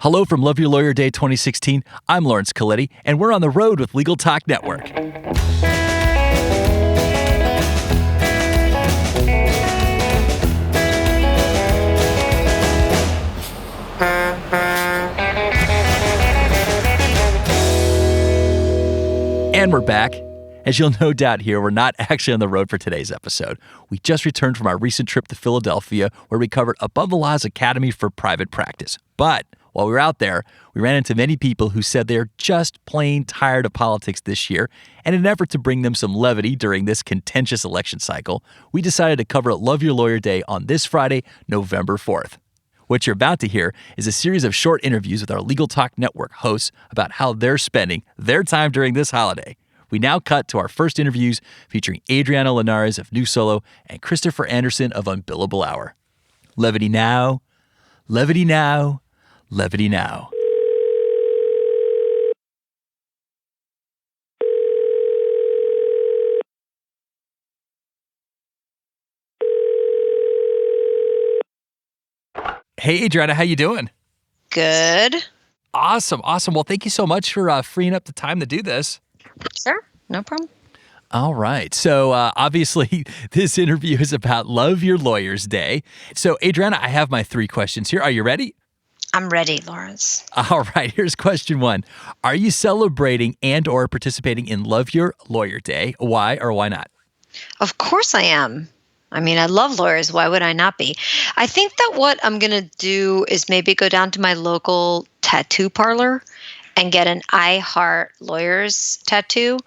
Hello from Love Your Lawyer Day 2016. I'm Laurence Colletti, and we're on the road with Legal Talk Network. And we're back. As you'll no doubt hear, we're not actually on the road for today's episode. We just returned from our recent trip to Philadelphia, where we covered Above the Law's Academy for Private Practice. But while we were out there, we ran into many people who said they're just plain tired of politics this year, and in an effort to bring them some levity during this contentious election cycle, we decided to cover Love Your Lawyer Day on this Friday, November 4th. What you're about to hear is a series of short interviews with our Legal Talk Network hosts about how they're spending their time during this holiday. We now cut to our first interviews featuring Adriana Linares of New Solo and Christopher Anderson of Un-Billable Hour. Levity now, levity now, levity now. Hey, Adriana, how you doing? Good. Awesome. Well, thank you so much for freeing up the time to do this. Sure, no problem. All right. So obviously, this interview is about Love Your Lawyer's Day. So, Adriana, I have my 3 questions here. Are you ready? I'm ready, Laurence. All right. Here's question 1. Are you celebrating and or participating in Love Your Lawyer Day? Why or why not? Of course I am. I mean, I love lawyers. Why would I not be? I think that what I'm going to do is maybe go down to my local tattoo parlor and get an I Heart Lawyers tattoo.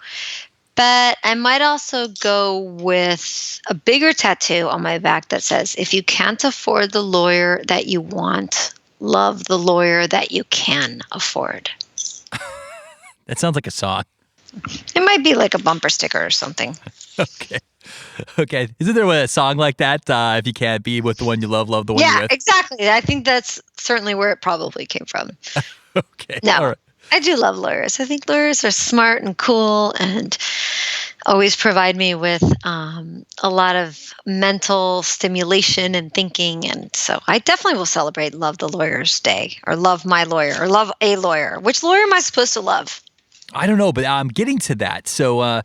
But I might also go with a bigger tattoo on my back that says, if you can't afford the lawyer that you want, love the lawyer that you can afford. That sounds like a song. It might be like a bumper sticker or something. Okay. Isn't there a song like that? If you can't be with the one you love the one you're with. Yeah, exactly. I think that's certainly where it probably came from. Okay. No, All right. I do love lawyers. I think lawyers are smart and cool and always provide me with a lot of mental stimulation and thinking. And so I definitely will celebrate Love the Lawyer's Day, or love my lawyer, or love a lawyer. Which lawyer am I supposed to love? I don't know, but I'm getting to that. So Okay.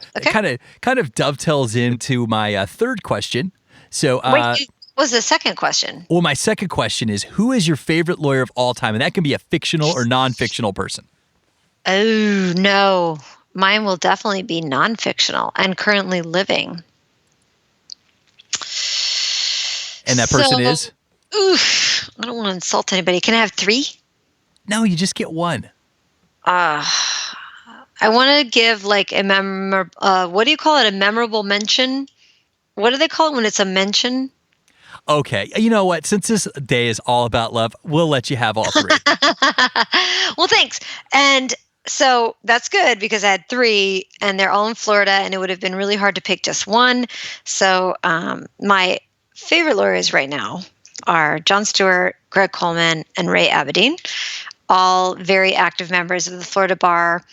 it kind of dovetails into my third question. So Wait, what was the second question? well, my second question is, who is your favorite lawyer of all time? And that can be a fictional or non-fictional person. Oh, no. Mine will definitely be non-fictional and currently living. And that person is? Oof, I don't want to insult anybody. Can I have 3? No, you just get one. I want to give like a what do you call it? A memorable mention? What do they call it when it's a mention? Okay. You know what? Since this day is all about love, we'll let you have all 3. Well, thanks. And so that's good because I had 3 and they're all in Florida and it would have been really hard to pick just one. So my favorite lawyers right now are John Stewart, Greg Coleman, and Ray Aberdeen, all very active members of the Florida Bar,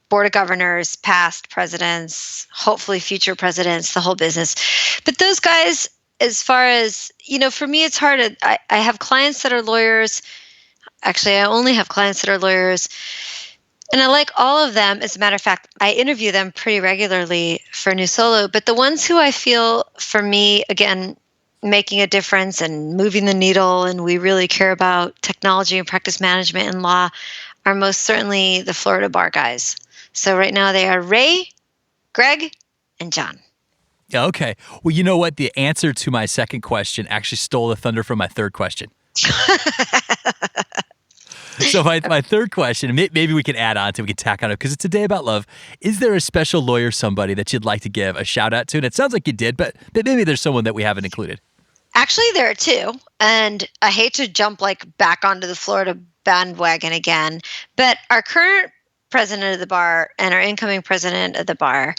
Board of Governors, past presidents, hopefully future presidents, the whole business. But those guys, as far as, for me, it's hard. I have clients that are lawyers. Actually, I only have clients that are lawyers. And I like all of them. As a matter of fact, I interview them pretty regularly for New Solo. But the ones who I feel, for me, again, making a difference and moving the needle, and we really care about technology and practice management and law, are most certainly the Florida Bar guys. So right now they are Ray, Greg, and John. Yeah, okay. Well, you know what? The answer to my second question actually stole the thunder from my third question. So my third question, maybe we can add on to, we can tack on it, because it's a day about love. Is there a special lawyer, somebody that you'd like to give a shout out to? And it sounds like you did, but maybe there's someone that we haven't included. Actually, there are 2. And I hate to jump back onto the Florida bandwagon again, but our current president of the bar and our incoming president of the bar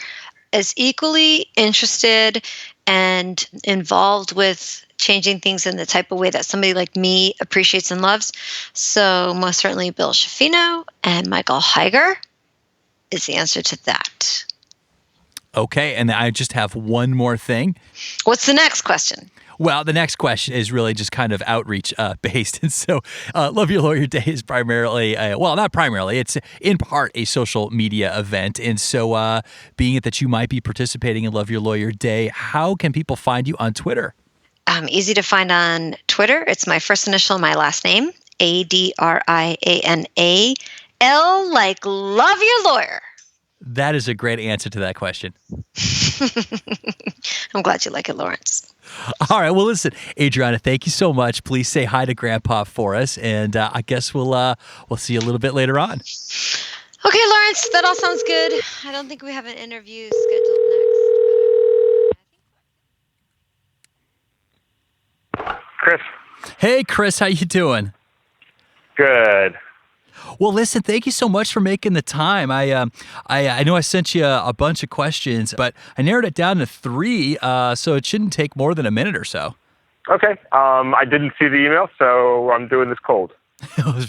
is equally interested and involved with changing things in the type of way that somebody like me appreciates and loves. So most certainly Bill Shafino and Michael Heiger is the answer to that. Okay, and I just have one more thing. What's the next question? Well, the next question is really just kind of outreach based. And so Love Your Lawyer Day is primarily, not primarily, it's in part a social media event. And so being it that you might be participating in Love Your Lawyer Day, how can people find you on Twitter? Easy to find on Twitter. It's my first initial, my last name, Adriana, L like Love Your Lawyer. That is a great answer to that question. I'm glad you like it, Laurence. All right. Well, listen, Adriana, thank you so much. Please say hi to Grandpa for us, and I guess we'll see you a little bit later on. Okay, Laurence, that all sounds good. I don't think we have an interview scheduled next. Chris. Hey, Chris, how you doing? Good. Well, listen, thank you so much for making the time. I know I sent you a bunch of questions, but I narrowed it down to 3, so it shouldn't take more than a minute or so. Okay. I didn't see the email, so I'm doing this cold.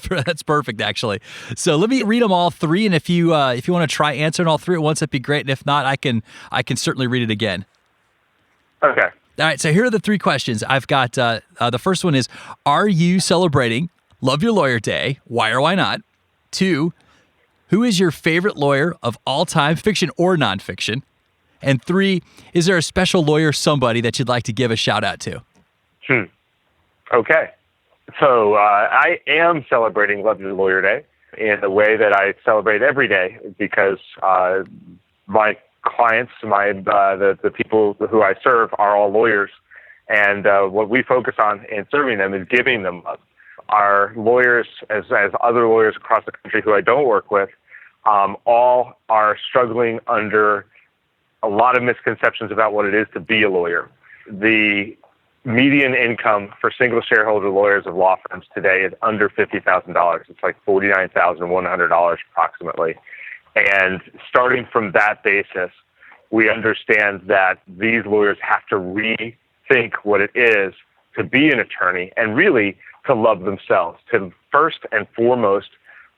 That's perfect, actually. So let me read them all 3, and if you want to try answering all 3 at once, that'd be great. And if not, I can certainly read it again. Okay. All right. So here are the 3 questions. I've got the first one is: are you celebrating Love Your Lawyer Day? Why or why not? 2, who is your favorite lawyer of all time, fiction or nonfiction? And 3, is there a special lawyer, somebody that you'd like to give a shout out to? Okay. So I am celebrating Love Your Lawyer Day in the way that I celebrate every day, because my clients, the people who I serve are all lawyers, and what we focus on in serving them is giving them love. Our lawyers, as other lawyers across the country who I don't work with, all are struggling under a lot of misconceptions about what it is to be a lawyer. The median income for single shareholder lawyers of law firms today is under $50,000. It's like $49,100 approximately. And starting from that basis, we understand that these lawyers have to rethink what it is to be an attorney, and really to love themselves, to first and foremost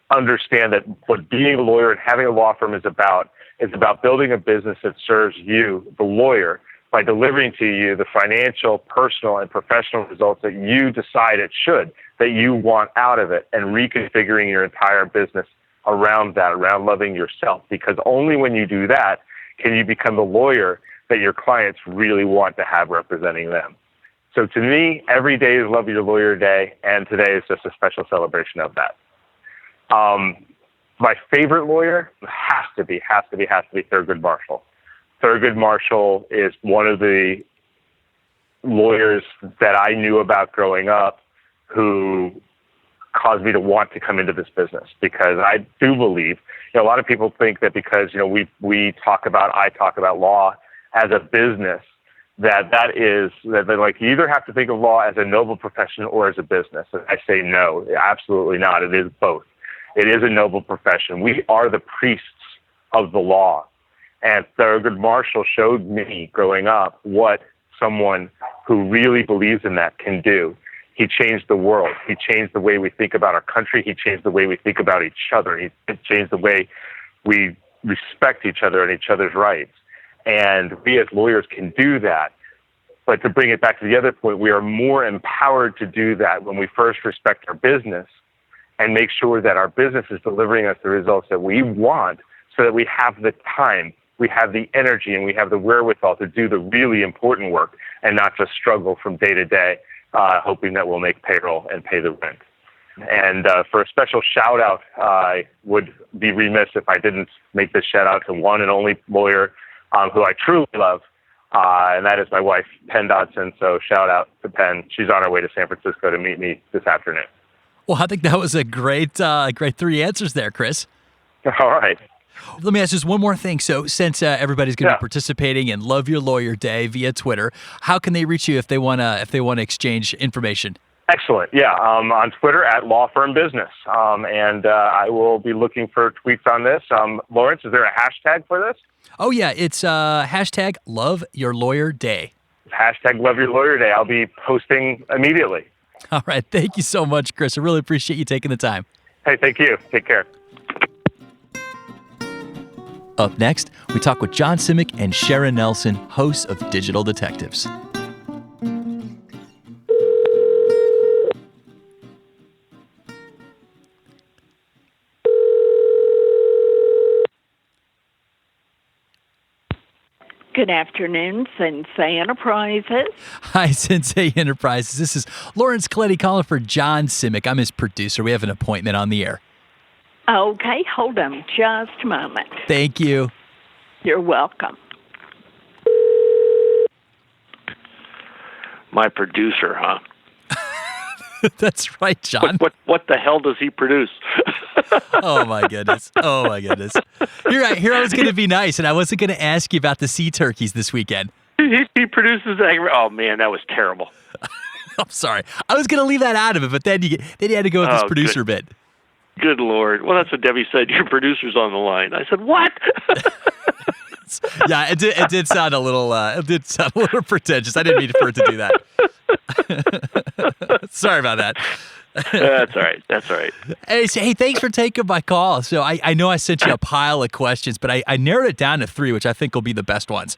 understand that what being a lawyer and having a law firm is about building a business that serves you, the lawyer, by delivering to you the financial, personal, and professional results that you decide it should, that you want out of it, and reconfiguring your entire business around that, around loving yourself. Because only when you do that can you become the lawyer that your clients really want to have representing them. So to me, every day is Love Your Lawyer Day, and today is just a special celebration of that. My favorite lawyer has to be Thurgood Marshall. Thurgood Marshall is one of the lawyers that I knew about growing up who caused me to want to come into this business, because I do believe, a lot of people think that because, I talk about law as a business, that like you either have to think of law as a noble profession or as a business. And I say no, absolutely not. It is both. It is a noble profession. We are the priests of the law. And Thurgood Marshall showed me growing up what someone who really believes in that can do. He changed the world. He changed the way we think about our country. He changed the way we think about each other. He changed the way we respect each other and each other's rights. And we as lawyers can do that. But to bring it back to the other point, we are more empowered to do that when we first respect our business and make sure that our business is delivering us the results that we want, so that we have the time, we have the energy, and we have the wherewithal to do the really important work and not just struggle from day to day, hoping that we'll make payroll and pay the rent. And for a special shout out, I would be remiss if I didn't make this shout out to one and only lawyer who I truly love, and that is my wife, Penn Dodson. So shout out to Penn. She's on her way to San Francisco to meet me this afternoon. Well, I think that was a great 3 answers there, Chris. All right. Let me ask just one more thing. So since everybody's going to be participating in Love Your Lawyer Day via Twitter, how can they reach you if they want to exchange information? Excellent. Yeah, on Twitter at Law Firm Business. And I will be looking for tweets on this. Laurence, is there a hashtag for this? Oh, yeah. It's hashtag Love Your Lawyer Day. Hashtag Love Your Lawyer Day. I'll be posting immediately. All right. Thank you so much, Chris. I really appreciate you taking the time. Hey, thank you. Take care. Up next, we talk with John Simek and Sharon Nelson, hosts of Digital Detectives. Good afternoon, Sensei Enterprises. Hi, Sensei Enterprises. This is Laurence Colletti calling for John Simek. I'm his producer. We have an appointment on the air. Okay, hold on just a moment. Thank you. You're welcome. My producer, huh? That's right, John. What the hell does he produce? Oh my goodness. Here I was going to be nice, and I wasn't going to ask you about the sea turkeys this weekend. He produces. Oh man, that was terrible. I'm sorry. I was going to leave that out of it, but then you had to go with this producer bit. Good Lord. Well, that's what Debbie said. Your producer's on the line. I said, what? Yeah, it did sound a little pretentious. I didn't mean for it to do that. Sorry about that. That's all right. Hey, thanks for taking my call. So I know I sent you a pile of questions, but I narrowed it down to 3, which I think will be the best ones.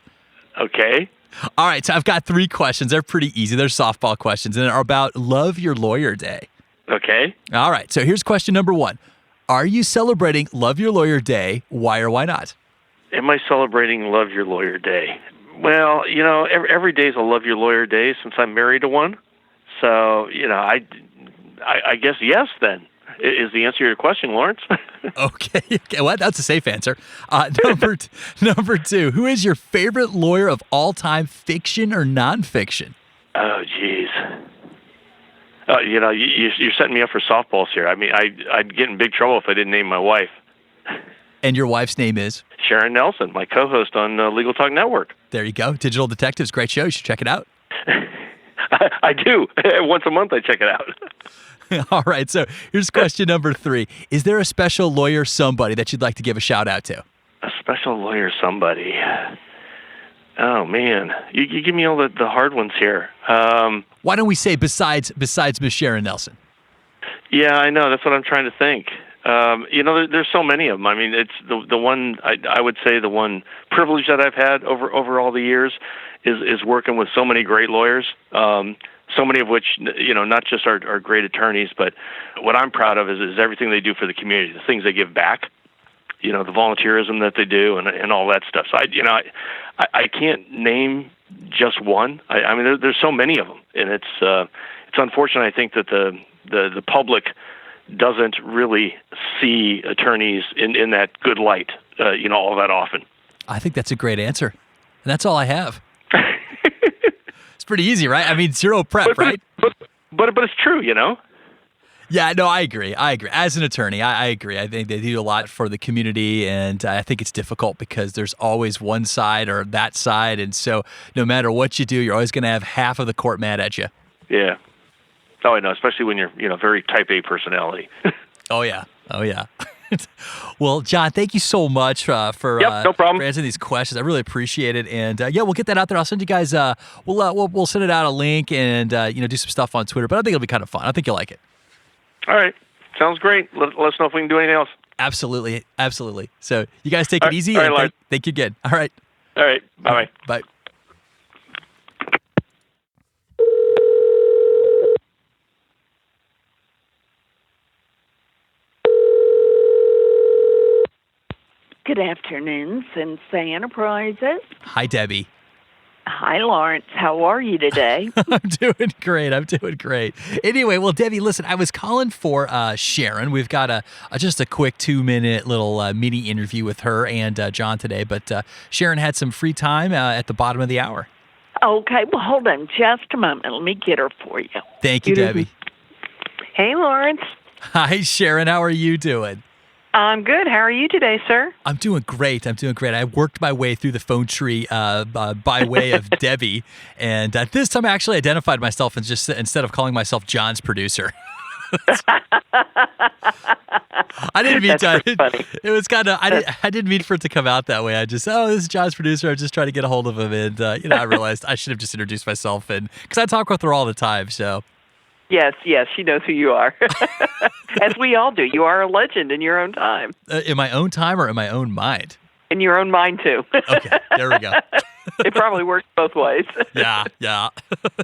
Okay. All right, so I've got 3 questions. They're pretty easy. They're softball questions, and they're about Love Your Lawyer Day. Okay. All right, so here's question number 1. Are you celebrating Love Your Lawyer Day? Why or why not? Am I celebrating Love Your Lawyer Day? Well, every day is a Love Your Lawyer Day since I'm married to one. So, I guess yes then is the answer to your question, Laurence. Okay. Well, that's a safe answer. Number 2, who is your favorite lawyer of all time, fiction or nonfiction? Oh, geez. You're setting me up for softballs here. I mean, I'd get in big trouble if I didn't name my wife. And your wife's name is? Sharon Nelson, my co-host on Legal Talk Network. There you go. Digital Detectives, great show. You should check it out. I do. Once a month I check it out. All right, so here's question number 3. Is there a special lawyer somebody that you'd like to give a shout out to? A special lawyer somebody? Oh, man. You give me all the hard ones here. Why don't we say besides Miss Sharon Nelson? Yeah, I know. That's what I'm trying to think. There's so many of them. I mean, it's the one, I would say the one privilege that I've had over all the years is working with so many great lawyers, so many of which, not just are great attorneys, but what I'm proud of is everything they do for the community, the things they give back, the volunteerism that they do and all that stuff. So I can't name just one. I mean, there's so many of them, and it's unfortunate. I think that the public doesn't really see attorneys in that good light, all that often. I think that's a great answer. And that's all I have. It's pretty easy, right? I mean, 0 prep, right? But it's true, Yeah, no, I agree. As an attorney, I agree. I think they do a lot for the community, and I think it's difficult because there's always one side or that side, and so no matter what you do, you're always going to have half of the court mad at you. Yeah. Oh, I know, especially when you're, very type A personality. Oh, yeah. Well, John, thank you so much no problem. For answering these questions. I really appreciate it. And we'll get that out there. I'll send you guys. We'll send it out a link and do some stuff on Twitter. But I think it'll be kind of fun. I think you'll like it. All right, sounds great. Let us know if we can do anything else. Absolutely. So you guys take it easy. All right, thank you again. All right. All right. Bye. Bye. Good afternoon, Sensei Enterprises. Hi, Debbie. Hi, Laurence. How are you today? I'm doing great. Anyway, well, Debbie, listen, I was calling for Sharon. We've got just a quick 2-minute little mini interview with her and John today, but Sharon had some free time at the bottom of the hour. Okay, well, hold on just a moment. Let me get her for you. Thank you, Debbie. Hey, Laurence. Hi, Sharon. How are you doing? I'm good. How are you today, sir? I'm doing great. I worked my way through the phone tree by way of Debbie, and this time I actually identified myself and just instead of calling myself John's producer. I didn't mean to. It was kind of. I didn't mean for it to come out that way. I just, this is John's producer. I'm just trying to get a hold of him, and I realized I should have just introduced myself, and because I talk with her all the time, so. Yes, she knows who you are. As we all do. You are a legend in your own time. In my own time or in my own mind? In your own mind, too. Okay, there we go. It probably works both ways. Yeah.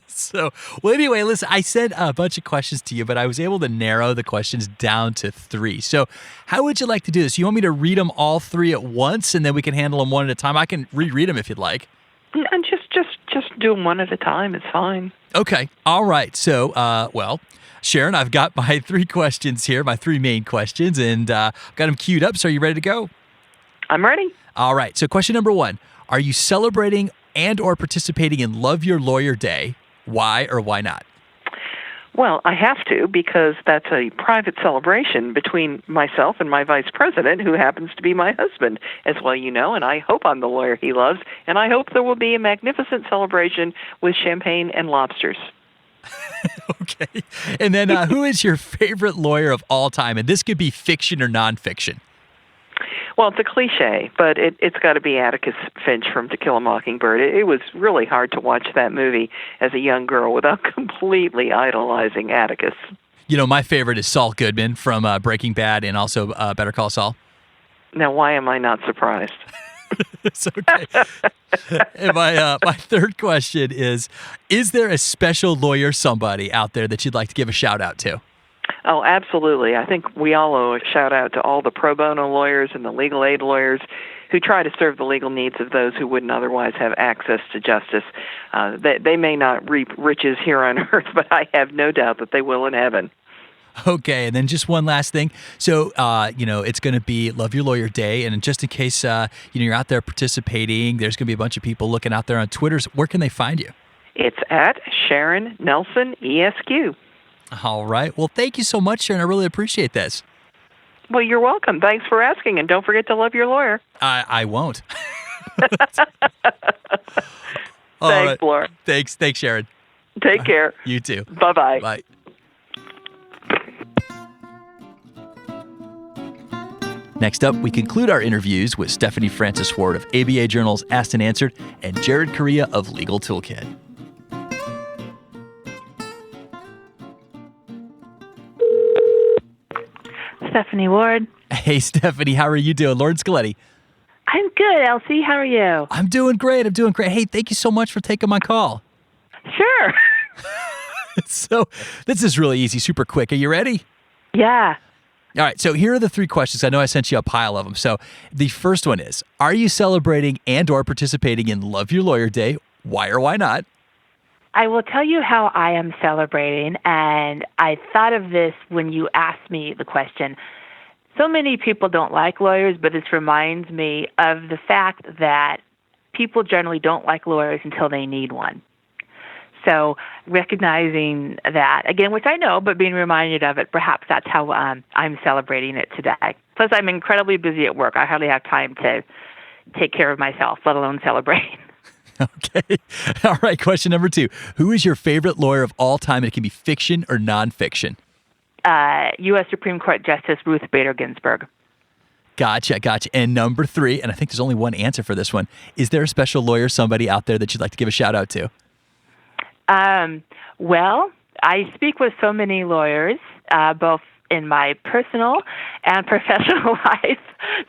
So, well, anyway, listen, I sent a bunch of questions to you, but I was able to narrow the questions down to 3. So how would you like to do this? You want me to read them all 3 at once, and then we can handle them one at a time? I can reread them if you'd like. And just do them one at a time. It's fine. Okay. All right. So, Sharon, I've got my 3 questions here, my 3 main questions, and I've got them queued up. So are you ready to go? I'm ready. All right. So question number 1, are you celebrating and or participating in Love Your Lawyer Day? Why or why not? Well, I have to because that's a private celebration between myself and my vice president, who happens to be my husband, as well you know, and I hope I'm the lawyer he loves, and I hope there will be a magnificent celebration with champagne and lobsters. Okay. And then who is your favorite lawyer of all time? And this could be fiction or nonfiction. Well, it's a cliche, but it's got to be Atticus Finch from To Kill a Mockingbird. It was really hard to watch that movie as a young girl without completely idolizing Atticus. You know, my favorite is Saul Goodman from Breaking Bad and also Better Call Saul. Now, why am I not surprised? It's okay. And my 3rd question is there a special lawyer somebody out there that you'd like to give a shout out to? Oh, absolutely. I think we all owe a shout-out to all the pro bono lawyers and the legal aid lawyers who try to serve the legal needs of those who wouldn't otherwise have access to justice. They may not reap riches here on earth, but I have no doubt that they will in heaven. Okay, and then just one last thing. So, it's going to be Love Your Lawyer Day, and just in case, you're out there participating, there's going to be a bunch of people looking out there on Twitter. Where can they find you? It's at Sharon Nelson ESQ. All right. Well, thank you so much, Sharon. I really appreciate this. Well, you're welcome. Thanks for asking, and don't forget to love your lawyer. I won't. All Thanks, right. Laura. Thanks, Sharon. Take care. You too. Bye-bye. Bye. Next up, we conclude our interviews with Stephanie Francis Ward of ABA Journal's Asked and Answered and Jared Correia of Legal Toolkit. Stephanie Ward. Hey, Stephanie, how are you doing? Laurence Colletti. I'm good, Elsie. How are you? I'm doing great. Hey, thank you so much for taking my call. Sure. So this is really easy, super quick. Are you ready? Yeah. All right, so here are the 3 questions. I know I sent you a pile of them. So the first one is, are you celebrating and or participating in Love Your Lawyer Day? Why or why not? I will tell you how I am celebrating, and I thought of this when you asked me the question. So many people don't like lawyers, but this reminds me of the fact that people generally don't like lawyers until they need one. So recognizing that, again, which I know, but being reminded of it, perhaps that's how I'm celebrating it today. Plus, I'm incredibly busy at work. I hardly have time to take care of myself, let alone celebrate. Okay. All right. Question number 2. Who is your favorite lawyer of all time? It can be fiction or nonfiction. U.S. Supreme Court Justice Ruth Bader Ginsburg. Gotcha. And number 3, and I think there's only one answer for this one, is there a special lawyer, somebody out there that you'd like to give a shout out to? Well, I speak with so many lawyers, both in my personal and professional life.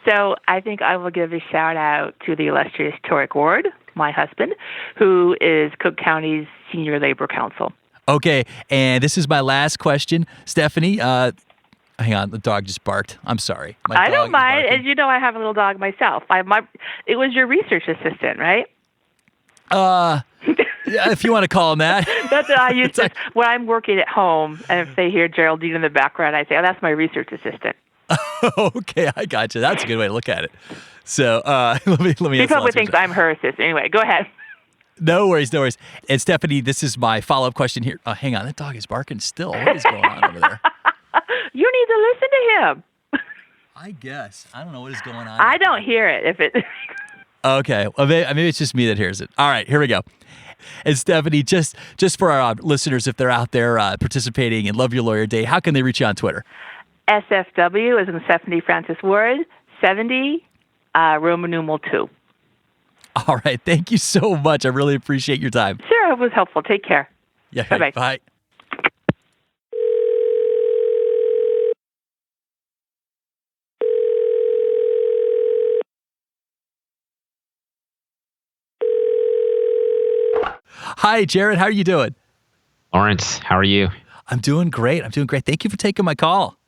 So I think I will give a shout out to the illustrious Torek Ward, my husband, who is Cook County's Senior Labor Counsel. Okay, and this is my last question. Stephanie, hang on, the dog just barked. I'm sorry. I don't mind. As you know, I have a little dog myself. It was your research assistant, right? Yeah, if you want to call him that. That's what I used to. When I'm working at home, and if they hear Geraldine in the background, I say, "Oh, that's my research assistant." Okay, I got you. That's a good way to look at it. So let me. He probably thinks I'm her assistant. Anyway, go ahead. No worries. And Stephanie, this is my follow-up question here. Hang on, that dog is barking still. What is going on over there? You need to listen to him. I guess. I don't know what is going on. I don't hear it. If it. Okay. Well, maybe it's just me that hears it. All right, here we go. And Stephanie, just for our listeners, if they're out there participating in Love Your Lawyer Day, how can they reach you on Twitter? SFW is in Stephanie Francis Ward, 70, Roman numeral 2. All right. Thank you so much. I really appreciate your time. Sure. It was helpful. Take care. Yeah. Bye-bye. Bye. Hi, Jared. How are you doing? Laurence, how are you? I'm doing great. Thank you for taking my call.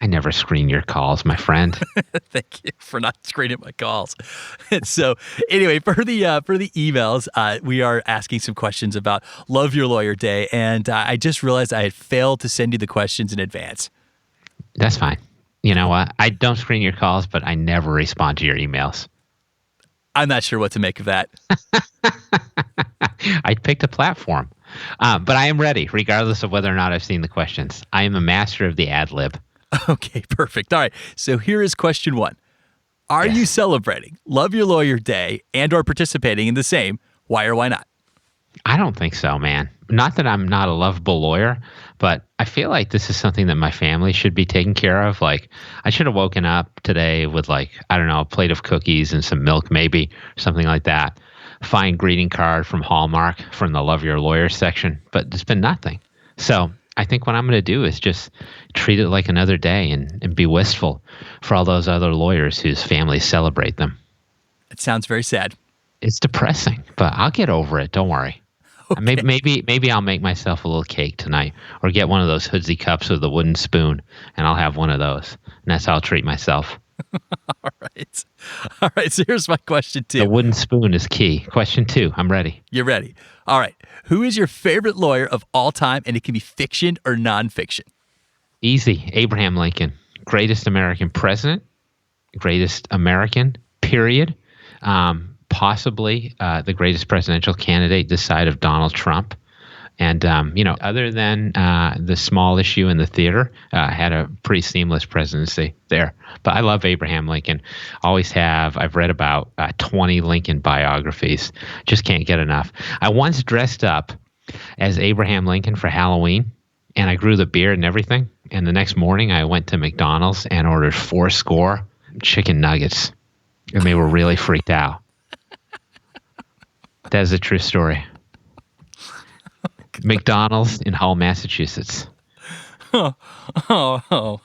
I never screen your calls, my friend. Thank you for not screening my calls. So anyway, for the emails, we are asking some questions about Love Your Lawyer Day, and I just realized I had failed to send you the questions in advance. That's fine. You know what? I don't screen your calls, but I never respond to your emails. I'm not sure what to make of that. I picked a platform. But I am ready, regardless of whether or not I've seen the questions. I am a master of the ad lib. Okay, perfect. All right. So here is question 1. Are you celebrating Love Your Lawyer Day and or participating in the same? Why or why not? I don't think so, man. Not that I'm not a lovable lawyer, but I feel like this is something that my family should be taking care of. Like, I should have woken up today with, like, I don't know, a plate of cookies and some milk maybe, something like that. Fine greeting card from Hallmark from the Love Your Lawyer section, but it's been nothing. So I think what I'm going to do is just treat it like another day and be wistful for all those other lawyers whose families celebrate them. It sounds very sad. It's depressing, but I'll get over it. Don't worry. Okay. Maybe I'll make myself a little cake tonight or get one of those Hoodsie cups with a wooden spoon, and I'll have one of those. And that's how I'll treat myself. All right. So here's my question 2. The wooden spoon is key. Question 2. I'm ready. You're ready. All right. Who is your favorite lawyer of all time? And it can be fiction or nonfiction. Easy. Abraham Lincoln. Greatest American president. Greatest American, period. Possibly the greatest presidential candidate this side of Donald Trump. And, other than the small issue in the theater, had a pretty seamless presidency there. But I love Abraham Lincoln. Always have. I've read about 20 Lincoln biographies. Just can't get enough. I once dressed up as Abraham Lincoln for Halloween, and I grew the beard and everything. And the next morning, I went to McDonald's and ordered 4 chicken nuggets. And they were really freaked out. That is a true story. McDonald's in Hull, Massachusetts. Oh. All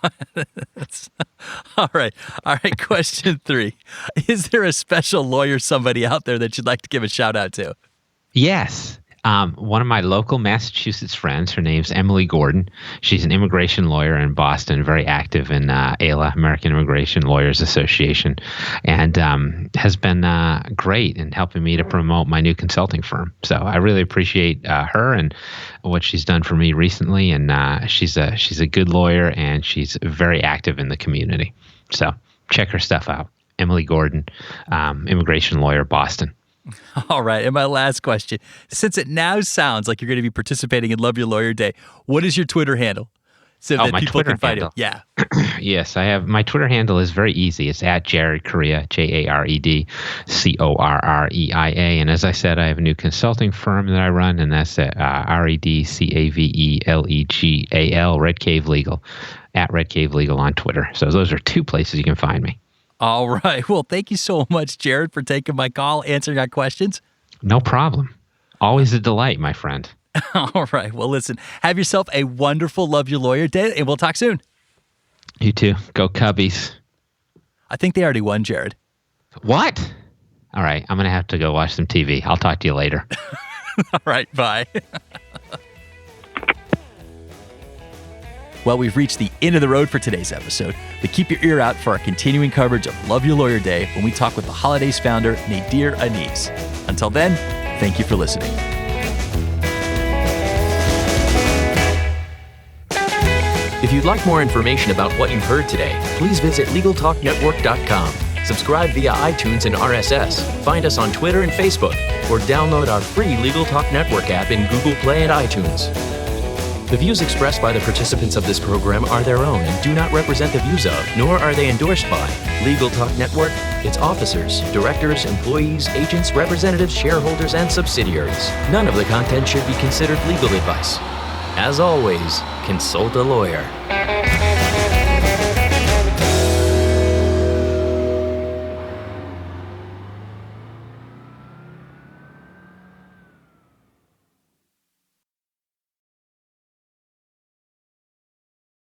right. Question 3. Is there a special lawyer, somebody out there that you'd like to give a shout out to? Yes. One of my local Massachusetts friends, her name's Emily Gordon. She's an immigration lawyer in Boston, very active in AILA, American Immigration Lawyers Association, and has been great in helping me to promote my new consulting firm. So I really appreciate her and what she's done for me recently. And she's a good lawyer, and she's very active in the community. So check her stuff out. Emily Gordon, immigration lawyer, Boston. All right. And my last question, since it now sounds like you're going to be participating in Love Your Lawyer Day, what is your Twitter handle so that people Twitter can find handle. it? Yeah. Yes, I have. My Twitter handle is very easy. It's at Jared Correia, Jared Correia. And as I said, I have a new consulting firm that I run, and that's at RedCaveLegal, Red Cave Legal, at Red Cave Legal on Twitter. So those are 2 places you can find me. All right. Well, thank you so much, Jared, for taking my call, answering our questions. No problem. Always a delight, my friend. All right. Well, listen, have yourself a wonderful Love Your Lawyer Day, and we'll talk soon. You too. Go Cubbies. I think they already won, Jared. What? All right. I'm going to have to go watch some TV. I'll talk to you later. All right. Bye. Well, we've reached the end of the road for today's episode, but keep your ear out for our continuing coverage of Love Your Lawyer Day when we talk with the Holidays founder, Nadir Anis. Until then, thank you for listening. If you'd like more information about what you've heard today, please visit LegalTalkNetwork.com. Subscribe via iTunes and RSS. Find us on Twitter and Facebook, or download our free Legal Talk Network app in Google Play and iTunes. The views expressed by the participants of this program are their own and do not represent the views of, nor are they endorsed by, Legal Talk Network, its officers, directors, employees, agents, representatives, shareholders, and subsidiaries. None of the content should be considered legal advice. As always, consult a lawyer.